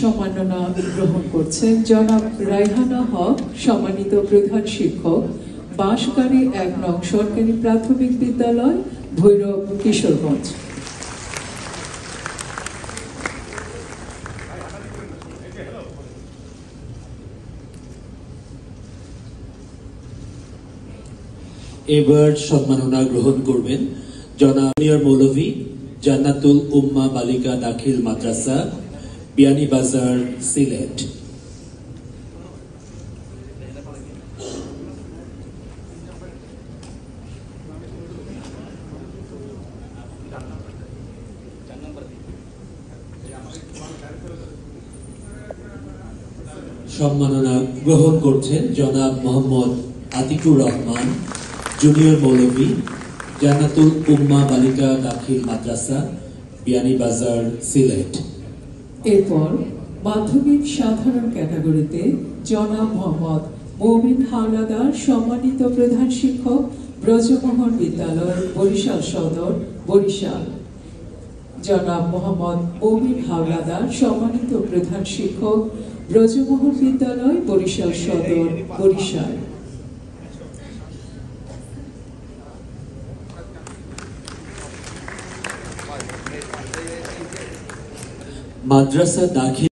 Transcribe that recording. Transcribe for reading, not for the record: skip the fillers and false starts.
সম্মাননা গ্রহণ করছেন জনাব রায়হানা হক, সম্মানিত প্রধান শিক্ষক, বাঁশগাড়ি ১ নং সরকারি প্রাথমিক বিদ্যালয়, ভৈরব, কিশোরগঞ্জ। এবার সম্মাননা গ্রহণ করবেন জনাব মৌলভী, জান্নাতুল উম্মাহ বালিকা দাখিল মাদ্রাসা, বিয়ানীবাজার, সিলেট। সম্মাননা গ্রহণ করছেন জনাব মোহাম্মদ আতিকুর রহমান, জুনিয়র মৌলভী, জান্নাতুল উম্মাহ বালিকা দাখিল মাদ্রাসা, বিয়ানীবাজার, সিলেট। এরপর মাধ্যমিক সাধারণ ক্যাটাগরিতে জনাব মোহাম্মদ মমিন হাওলাদার, সম্মানিত প্রধান শিক্ষক, ব্রজমোহন বিদ্যালয়, বরিশাল সদর, বরিশাল। জনাব মোহাম্মদ মমিন হাওলাদার, সম্মানিত প্রধান শিক্ষক, ব্রজমোহন বিদ্যালয়, বরিশাল সদর, বরিশাল। মাদ্রাসা দাখিল